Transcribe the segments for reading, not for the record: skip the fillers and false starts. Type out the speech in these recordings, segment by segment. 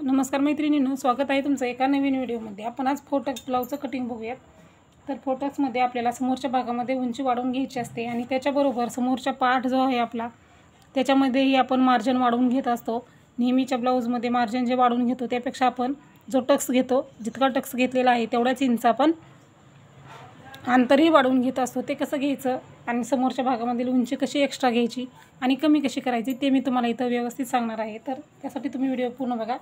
नमस्कार मैत्रिणींनो, स्वागत आहे तुमचं एका नवीन व्हिडिओमध्ये। आपण आज फोटक्स ब्लाउजचं कटिंग बघूयात। तर फोटक्समध्ये आपल्याला समोरच्या भागामध्ये उंची वाढवून घ्यायची असते आणि त्याच्याबरोबर समोरचा पार्ट जो आहे आपला त्याच्यामध्येही आपण मार्जिन वाढवून घेत असतो। नेहमीच्या ब्लाउजमध्ये मार्जिन जे वाढवून घेतो त्यापेक्षा आपण जो टक्स घेतो, जितका टक्स घेतलेला आहे तेवढाच इंच आपण अंतरही वाढवून घेत असतो। ते कसं घ्यायचं आणि समोरच्या भागामधील उंची कशी एक्स्ट्रा घ्यायची आणि कमी कशी करायची ते मी तुम्हाला इथं व्यवस्थित सांगणार आहे। तर त्यासाठी तुम्ही व्हिडिओ पूर्ण बघा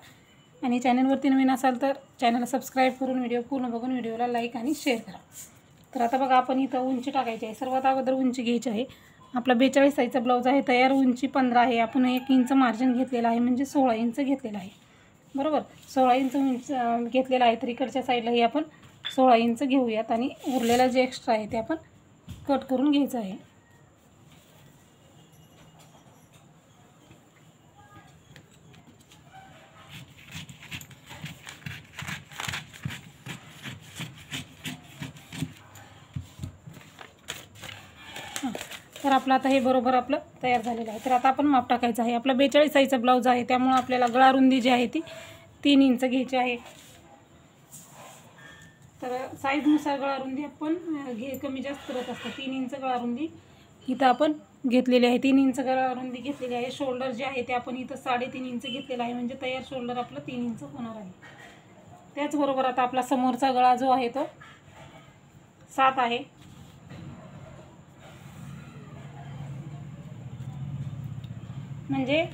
आणि चॅनलवरती नवीन असाल तर चॅनलला सबस्क्राईब करून व्हिडिओ पूर्ण बघून व्हिडिओला लाईक आणि शेअर करा। तर आता बघा, आपण इथं उंची टाकायची आहे। सर्वात अगोदर उंची घ्यायची आहे। आपला 42 साईजचा ब्लाउज आहे, तयार उंची 15 आहे। आपण 1 इंच मार्जिन घेतलेला आहे, म्हणजे 16 इंच घेतलेला आहे, बरोबर। 16 इंच उंच घेतलेला आहे, तर इकडच्या साईडलाही आपण 16 इंच घेऊयात आणि उरलेला जे एक्स्ट्रा आहे ते आपण कट करून घ्यायचं आहे। तर आपलं आता हे बरोबर आपलं तयार झालेलं आहे। तर आता आपण माप टाकायचं आहे। आपला 42 साईजचा ब्लाउज आहे, त्यामुळे आपल्याला गळा रुंदी जी आहे ती 3 इंच घ्यायची आहे। तर साईजनुसार गळा रुंदी आपण कमी जास्त करत असतो। 3 इंच गळा रुंदी इथं आपण घेतलेली आहे। 3 इंच गळा रुंदी घेतलेली आहे। शोल्डर जे आहे ते आपण इथं 3.5 इंच घेतलेला आहे, म्हणजे तयार शोल्डर आपलं 3 इंच होणार आहे। त्याचबरोबर आता आपला समोरचा गळा जो आहे तो 7 आहे, म्हणजे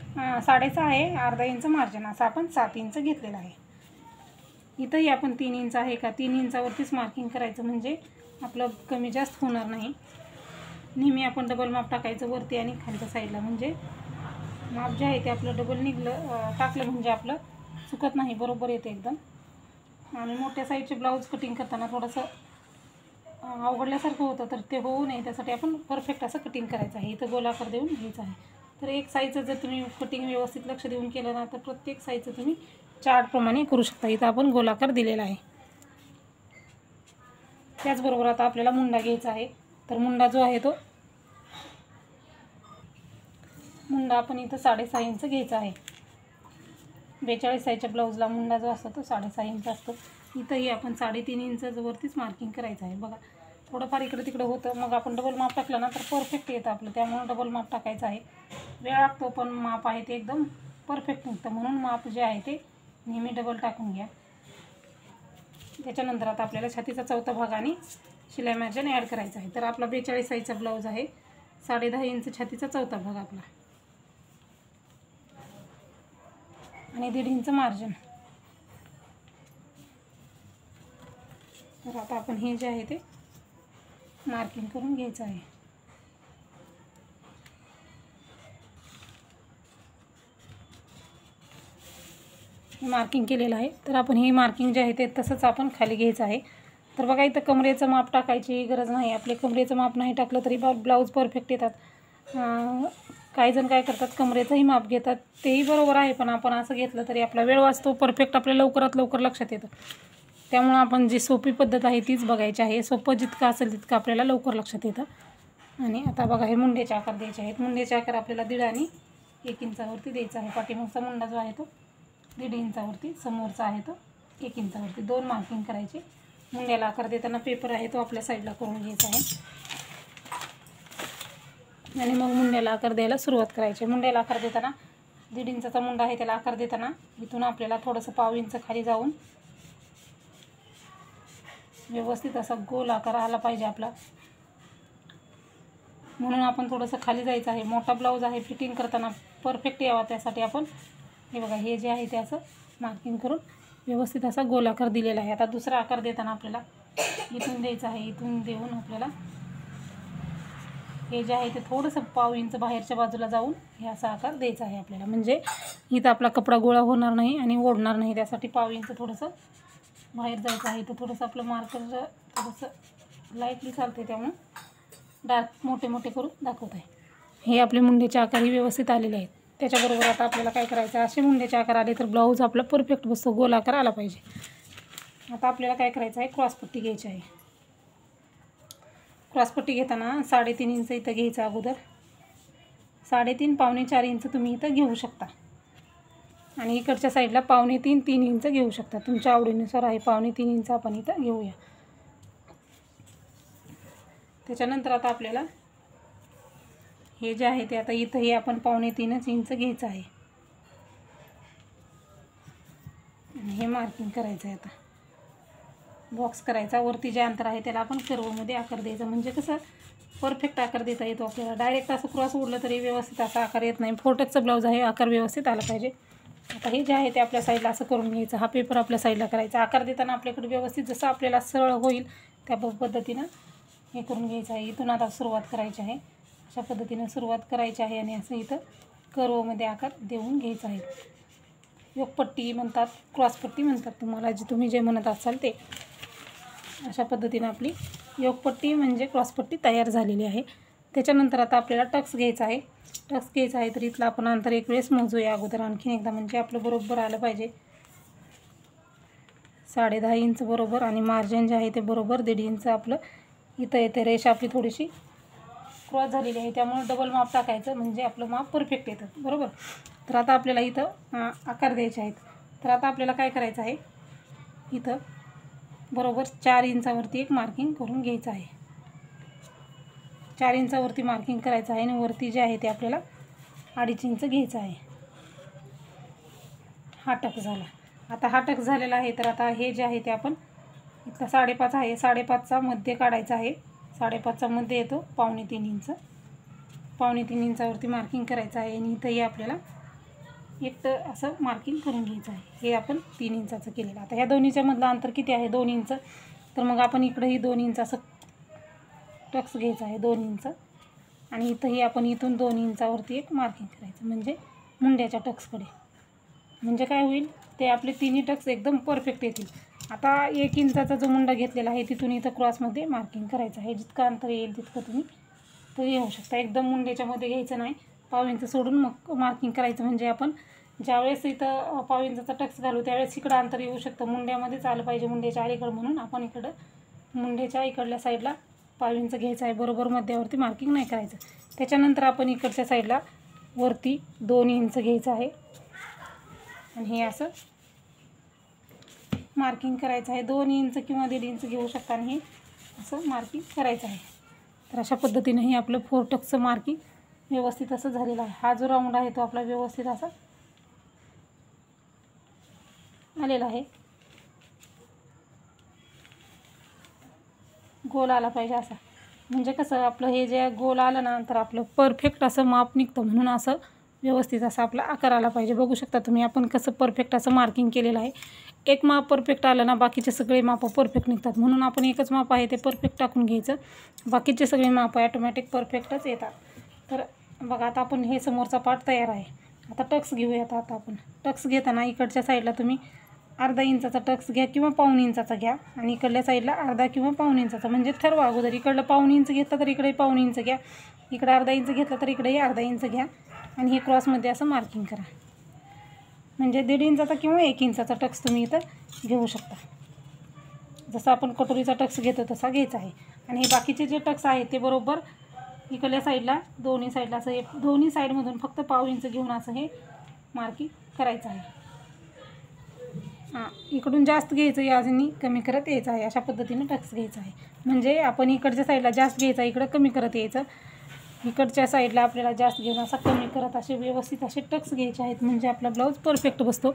6.5 आहे, अर्धा इंच मार्जिन, असं आपण 7 इंच घेतलेला आहे। इथंही आपण 3 इंच आहे का 3 इंचावरतीच मार्किंग करायचं, म्हणजे आपलं कमी जास्त होणार नाही। नेहमी आपण डबल माप टाकायचं वरती आणि खालच्या साईडला, म्हणजे माप जे आहे ते आपलं डबल टाकलं म्हणजे आपलं चुकत नाही, बरोबर येते एकदम। आणि मोठ्या साईजचे ब्लाऊज कटिंग करताना थोडंसं अवघडल्यासारखं होतं, तर ते होऊ नये त्यासाठी आपण परफेक्ट असं कटिंग करायचं आहे। इथं गोलाकार देऊन घ्यायचं आहे। तर एक साईजचं जर तुम्ही कटिंग व्यवस्थित लक्ष देऊन केलं ना, तर प्रत्येक साईजचं तुम्ही चार्टप्रमाणे करू शकता। इथं आपण गोलाकार दिलेला आहे। त्याचबरोबर आता आपल्याला मुंडा घ्यायचा आहे। तर मुंडा जो आहे तो मुंडा आपण इथं 6.5 इंच घ्यायचा आहे। 42 साईजच्या ब्लाऊजला मुंडा जो असतो तो 6.5 इंच असतो। इथंही आपण 3.5 इंच वरतीच मार्किंग करायचं आहे। बघा, थोडंफार इकडे तिकडे होतं, मग आपण डबल माप टाकलं ना तर परफेक्ट येतं आपलं, त्यामुळे डबल माप टाकायचं आहे। वेळ लागतो, पण माप आहे ते एकदम परफेक्ट निघतं, म्हणून माप जे आहे ते नेहमी डबल टाकून घ्या। त्याच्यानंतर आता आपल्याला छातीचा चौथा भाग आणि शिलाई मार्जिन ॲड करायचं आहे। तर आपला 42 साईजचा ब्लाऊज आहे, 10.5 इंच छातीचा चौथा भाग आपला आणि 1.5 इंच मार्जिन। तर आता आपण हे जे आहे ते मार्किंग करून घ्यायचं आहे। मार्किंग केलेलं आहे, तर आपण हे मार्किंग जे आहे ते तसंच आपण खाली घ्यायचं आहे। तर बघा, इथं कमरेचं माप टाकायची गरज नाही, आपले कमरेचं माप नाही टाकलं तरी ब्लाऊज परफेक्ट येतात। काही जण काय करतात, कमरेचंही माप घेतात, तेही बरोबर आहे, पण आपण असं घेतलं तरी आपला वेळ वाचतो, परफेक्ट आपल्या लवकरात लवकर लक्षात येतं। त्यामुळं आपण जी सोपी पद्धत आहे तीच बघायची आहे। सोपं जितकं असेल तितकं आपल्याला लवकर लक्षात येतं। आणि आता बघा, हे मुंड्याचे आकार द्यायचे आहेत। मुंड्याचे आकार आपल्याला 1.5 आणि 1 इंचावरती द्यायचा आहे। पाठीमागचा मुंडा जो आहे तो 1.5 इंचावरती, समोरचा आहे तो 1 इंचावरती, 2 मार्किंग करायचे। मुंड्याला आकार देताना पेपर आहे तो आपल्या साईडला करून घ्यायचा आहे आणि मग मुंड्याला आकार द्यायला सुरुवात करायची। मुंड्याला आकार देताना 1.5 इंचाचा मुंडा आहे, त्याला आकार देताना इथून आपल्याला थोडंसं पाव इंच खाली जाऊन व्यवस्थित असा गोल आकार आला पाहिजे आपला, म्हणून आपण थोडंसं खाली जायचं आहे। मोठा ब्लाऊज आहे, फिटिंग करताना परफेक्ट यावा त्यासाठी आपण हे बघा, हे जे आहे ते असं मार्किंग करून व्यवस्थित असा गोल आकार दिलेला आहे। आता दुसरा आकार देताना आपल्याला इथून द्यायचा आहे। इथून देऊन आपल्याला हे जे आहे ते थोडंसं पाव इंच बाहेरच्या बाजूला जाऊन हे असा आकार द्यायचा आहे आपल्याला, म्हणजे इथं आपला कपडा गोळा होणार नाही आणि ओढणार नाही, त्यासाठी पाव इंच थोडंसं बाहेर जायचं आहे। तर थोडंसं आपलं मार्कर थोडंसं लाईटली चालते, त्यामुळे डार्क मोठे मोठे करून दाखवत आहे। हे आपले मुंड्याचे आकारही व्यवस्थित आलेले आहेत। त्याच्याबरोबर आता आपल्याला काय करायचं, असे मुंड्याचे आकार आले तर ब्लाऊज आपला परफेक्ट बसतो, गोल आकार आला पाहिजे। आता आपल्याला काय करायचं आहे, क्रॉसपट्टी घ्यायची आहे। क्रॉसपट्टी घेताना 3.5 इंच इथं घ्यायचं अगोदर, 3.5 पावणे 4 इंच तुम्ही इथं घेऊ शकता। आणि इकडच्या साईडला 2.25-3 इंच घेऊ शकता, तुमच्या आवडीनुसार आहे. 2.25-3 इंच आपण इथं घेऊया. त्याच्यानंतर आता आपल्याला हे जे आहे ते आता इथं हे आपण 2.25 इंच घ्यायचं आहे आणि हे मार्किंग करायचं आहे. आता बॉक्स करायचा, वरती जे अंतर आहे त्याला आपण कर्वमध्ये आकार द्यायचा, म्हणजे कसं परफेक्ट आकार देता येतो आपल्याला. डायरेक्ट असं क्रॉस उडलं तरी व्यवस्थित असा आकार येत नाही. फोटकचं ब्लाऊज आहे, आकार व्यवस्थित आला पाहिजे. आता हे जे आहे ते आपल्या साईडला असं करून घ्यायचं. हा पेपर आपल्या साईडला करायचा. आकार देताना आपल्याकडे व्यवस्थित जसं आपल्याला सरळ होईल त्या पद्धतीनं हे करून घ्यायचं आहे. इथून आता सुरुवात करायची आहे. अशा पद्धतीनं सुरुवात करायची आहे आणि असं इथं कर्वमध्ये आकार देऊन घ्यायचा आहे. योगपट्टी म्हणतात, क्रॉसपट्टी म्हणतात, तुम्ही जे म्हणत असाल ते. अशा पद्धतीनं आपली योगपट्टी म्हणजे क्रॉसपट्टी तयार झालेली आहे. त्याच्यानंतर आता आपल्याला टक्स घ्यायचा आहे. टक्स घ्यायचा आहे तर इथलं आपण अंतर एक वेळेस मोजूया अगोदर आणखीन एकदा, म्हणजे आपलं बरोबर आलं पाहिजे. 10.5 इंच बरोबर आणि मार्जिन जे आहे ते बरोबर 1.5 इंच आपलं इथं येते. रेषा आपली थोडीशी क्रॉस झालेली आहे त्यामुळे डबल माप टाकायचं, म्हणजे आपलं माप परफेक्ट येतं. बरोबर. तर आता आपल्याला इथं आकार द्यायचे आहेत. तर आता आपल्याला काय करायचं आहे, इथं बरोबर 4 इंचावरती एक मार्किंग करून घ्यायचं आहे. 4 इंचावरती मार्किंग करायचं आहे आणि वरती जे आहे ते आपल्याला 2.5 इंच घ्यायचं आहे. हा टक्स झाला. आता हा टक्स झालेला आहे तर आता हे जे आहे ते आपण इथला 5.5 आहे, 5.5चा मध्य काढायचा आहे. 5.5चा मध्य येतो 2.25 इंच. 2.25 इंचावरती मार्किंग करायचं आहे आणि इथंही आपल्याला एक असं मार्किंग करून घ्यायचं आहे. हे आपण 3 इंचाचं केलेलं. आता ह्या दोन्हीच्या मधलं अंतर किती आहे, 2 इंच. तर मग आपण इकडेही 2 इंच असं टक्स घ्यायचा आहे, 2 इंच. आणि इथंही आपण इथून 2 इंचावरती एक मार्किंग करायचं, म्हणजे मुंड्याच्या टक्सकडे. म्हणजे काय होईल, ते आपले तिन्ही टक्स एकदम परफेक्ट येतील. आता 1 इंचाचा जो मुंडा घेतलेला आहे तिथून इथं क्रॉसमध्ये मार्किंग करायचं आहे. जितकं अंतर येईल तितकं तुम्ही तर येऊ शकता. एकदम मुंड्याच्यामध्ये घ्यायचं नाही, 1/2 इंच सोडून मग मार्किंग करायचं. म्हणजे आपण ज्यावेळेस इथं 1/2 इंचाचा टक्स घालू त्यावेळेस इकडं अंतर येऊ शकतं, मुंड्यामध्येच आलं पाहिजे, मुंड्याच्या अलीकडं. म्हणून आपण इकडं मुंड्याच्या इकडल्या साईडला 1/2 इंच घ्यायचं आहे. बरोबर मध्यावरती मार्किंग नाही करायचं. त्याच्यानंतर आपण इकडच्या साईडला वरती 2 इंच घ्यायचं आहे आणि हे असं मार्किंग करायचं आहे. 2 इंच किंवा 1.5 इंच घेऊ शकता आणि हे असं मार्किंग करायचं आहे. तर अशा पद्धतीने हे आपलं 4 टक्सचं मार्किंग व्यवस्थित असं झालेलं आहे. हा जो राऊंड आहे तो आपला व्यवस्थित असा आलेला आहे. गोल आला पाहिजे असा, म्हणजे कसं आपलं हे जे गोल आलं ना तर आपलं परफेक्ट असं माप निघतं. म्हणून असं व्यवस्थित असा आपला आकार आला पाहिजे. बघू शकता तुम्ही आपण कसं परफेक्ट असं मार्किंग केलेलं आहे. एक माप परफेक्ट आलं ना बाकीचे सगळे माप परफेक्ट निघतात. म्हणून आपण एकच माप आहे ते परफेक्ट टाकून घ्यायचं, बाकीचे सगळे माप ॲटोमॅटिक परफेक्टच येतात. तर बघा आता आपण हे समोरचा पार्ट तयार आहे. आता टक्स घेऊयात. आता आपण टक्स घेताना इकडच्या साईडला तुम्ही 1/2 इंचाचा टक्स घ्या किंवा 1/2 इंचाचा घ्या आणि इकडल्या साईडला 1/2 किंवा 1/2 इंचाचा, म्हणजे ठरवा अगोदर. इकडलं 1/2 इंच घेतलं तर इकडे 1/2 इंच घ्या, इकडे 1/2 इंच घेतलं तर इकडेही 1/2 इंच घ्या आणि हे क्रॉसमध्ये असं मार्किंग करा. म्हणजे 1.5 इंचाचा किंवा 1 इंचाचा टक्स तुम्ही इथं घेऊ शकता. जसं आपण कटोरीचा टक्स घेतो तसा घ्यायचा आहे. आणि हे बाकीचे जे टक्स आहेत ते बरोबर इकडल्या साईडला दोन्ही साईडला असं हे दोन्ही साईडमधून फक्त 1/2 इंच घेऊन असं हे मार्किंग करायचं आहे. इकडून जास्त घ्यायचं, याजनी कमी करत यायचं आहे. अशा पद्धतीने टक्स घ्यायचा आहे. म्हणजे आपण इकडच्या साईडला जास्त घ्यायचा, इकडं कमी करत यायचं. इकडच्या साईडला आपल्याला जास्त घेऊन असा कमी करत असे व्यवस्थित असे टक्स घ्यायचे आहेत, म्हणजे आपला ब्लाऊज परफेक्ट बसतो.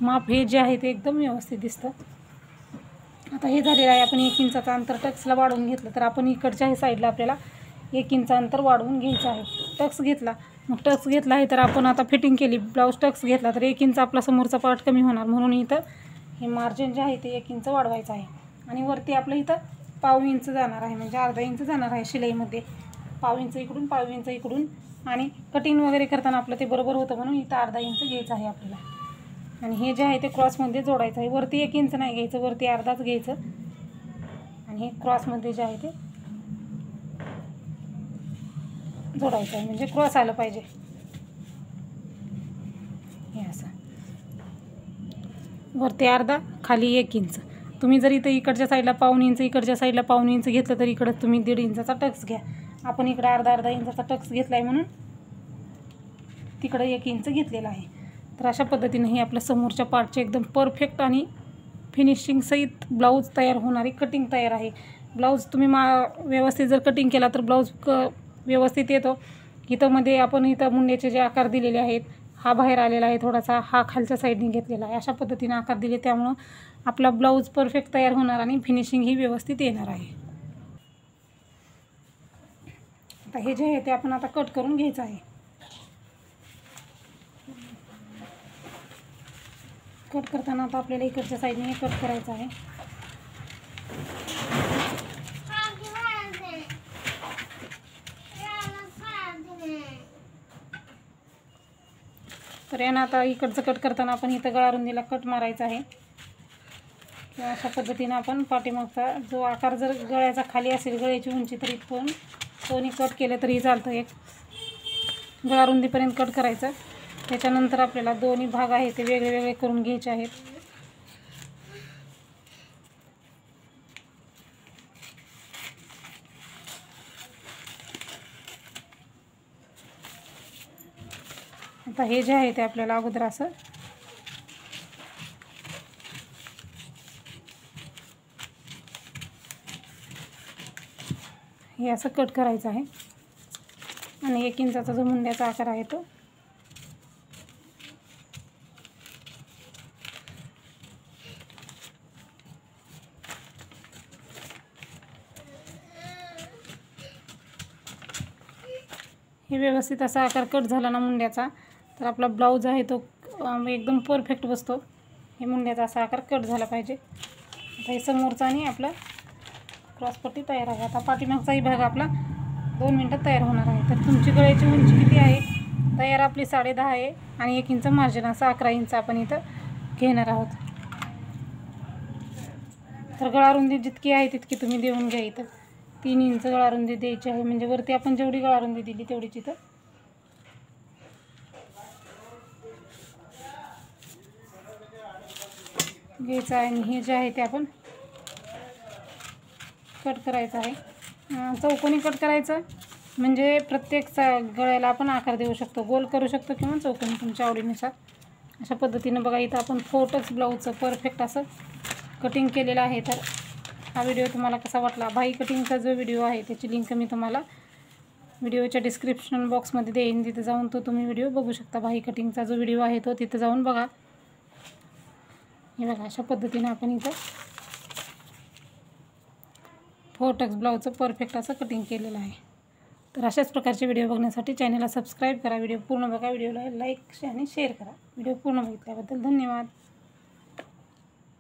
माप हे जे आहे ते एकदम व्यवस्थित दिसतं. आता हे झालेलं आहे. आपण 1 इंचाचं अंतर टक्सला वाढवून घेतलं तर आपण इकडच्या साईडला आपल्याला 1 इंच अंतर वाढवून घ्यायचं आहे. टक्स घेतला, मग टक्स घेतला आहे तर आपण आता फिटिंग केली, ब्लाऊज टक्स घेतला तर 1 इंच आपला समोरचा पार्ट कमी होणार. म्हणून इथं हे मार्जिन जे आहे ते 1 इंच वाढवायचं आहे. आणि वरती आपलं इथं 1/2 इंच जाणार आहे, म्हणजे 1/2 इंच जाणार आहे शिलाईमध्ये. 1/2 इंच इकडून 1/2 इंच इकडून, आणि कटिंग वगैरे करताना आपलं ते बरोबर होतं म्हणून इथं 1/2 इंच घ्यायचं आहे आपल्याला. आणि हे जे आहे ते क्रॉसमध्ये जोडायचं आहे. वरती 1 इंच नाही घ्यायचं, वरती 1/2च घ्यायचं आणि हे क्रॉसमध्ये जे आहे ते जोडायचं आहे, म्हणजे क्रॉस आलं पाहिजे. हे असं वरती 1/2 खाली 1 इंच. तुम्ही जर इथं इकडच्या साईडला 1/2 इंच इकडच्या साईडला 1/2 इंच घेतलं तर इकडं तुम्ही 1.5 इंचाचा टक्स घ्या. आपण इकडं 1/2 इंचाचा टक्स घेतला आहे म्हणून तिकडं 1 इंच घेतलेला आहे. तर अशा पद्धतीने हे आपलं समोरच्या पार्टचे एकदम परफेक्ट आणि फिनिशिंग सहित ब्लाऊज तयार होणारी कटिंग तयार आहे. ब्लाऊज तुम्ही व्यवस्थित जर कटिंग केला तर ब्लाऊज व्यवस्थित येतो. इथं मध्ये आपण इथं मुंड्याचे जे आकार दिलेले आहेत, हा बाहेर आलेला आहे थोडासा, हा खालच्या साईडने घेतलेला आहे. अशा पद्धतीने आकार दिले त्यामुळं आपला ब्लाऊज परफेक्ट तयार होणार आणि फिनिशिंग ही व्यवस्थित येणार आहे. आता हे जे आहे ते आपण आता कट करून घ्यायचं आहे. कट करताना आता आपल्याला इकडच्या साईडने कट करायचं आहे. तर यानं आता इकडचं कट करताना आपण इथं गळारुंदीला कट मारायचा आहे. किंवा अशा पद्धतीनं आपण पाठीमागचा जो आकार जर गळ्याचा खाली असेल, गळ्याची उंची, तरी पण दोन्ही कट केलं तरी चालतं. एक गळारुंदीपर्यंत कट करायचं. त्याच्यानंतर आपल्याला दोन्ही भाग आहे ते वेगळे वेगळे करून घ्यायचे आहेत. आता हे जे आहे ते आपल्याला अगोदर असं हे असं कट करायचं आहे. आणि 1 इंचाचा जो मुंड्याचा आकार आहे तो हे व्यवस्थित असा आकार कट झाला ना मुंड्याचा, तर आपला ब्लाऊज आहे तो एकदम परफेक्ट बसतो. हे मुंड्याचा असा आकार कट झाला पाहिजे. आता हे समोरचा आणि आपला क्रॉसपट्टी तयार आहे. आता पाठीमागचाही भाग आपला 2 मिनटात तयार होणार आहे. तर तुमची गळ्याची उंची किती आहे? तयार आपली 10.5 आहे आणि 1 इंच मार्जिन, असं 11 इंच आपण इथं घेणार आहोत. तर गळारुंदी जितकी आहे तितकी तुम्ही देऊन घ्या. इथं 3 इंच गळारुंदी द्यायची आहे, म्हणजे वरती आपण जेवढी गळारुंदी दिली तेवढीच इथं घ्यायचं आहे. आणि हे जे आहे ते आपण कट करायचं आहे. चौकोनी कट करायचं, म्हणजे प्रत्येक गळ्याला आपण आकार देऊ शकतो. गोल करू शकतो किंवा चौकोनी, तुमच्या आवडीनुसार. अशा पद्धतीनं बघा इथं आपण 4 टक्स ब्लाऊजचं परफेक्ट असं कटिंग केलेलं आहे. तर हा व्हिडिओ तुम्हाला कसा वाटला? भाई कटिंगचा जो व्हिडिओ आहे त्याची लिंक मी तुम्हाला व्हिडिओच्या डिस्क्रिप्शन बॉक्समध्ये देईन. तिथं जाऊन तो तुम्ही व्हिडिओ बघू शकता. भाई कटिंगचा जो व्हिडिओ आहे तो तिथं जाऊन बघा. हे बघा अशा पद्धतीनं आपण इथं 4 टक्स ब्लाऊजचं परफेक्ट असं कटिंग केलेलं आहे. तर अशाच प्रकारचे व्हिडिओ बघण्यासाठी चॅनलला सबस्क्राईब करा. व्हिडिओ पूर्ण बघा. व्हिडिओला लाईक आणि शेअर करा. व्हिडिओ पूर्ण बघितल्याबद्दल धन्यवाद.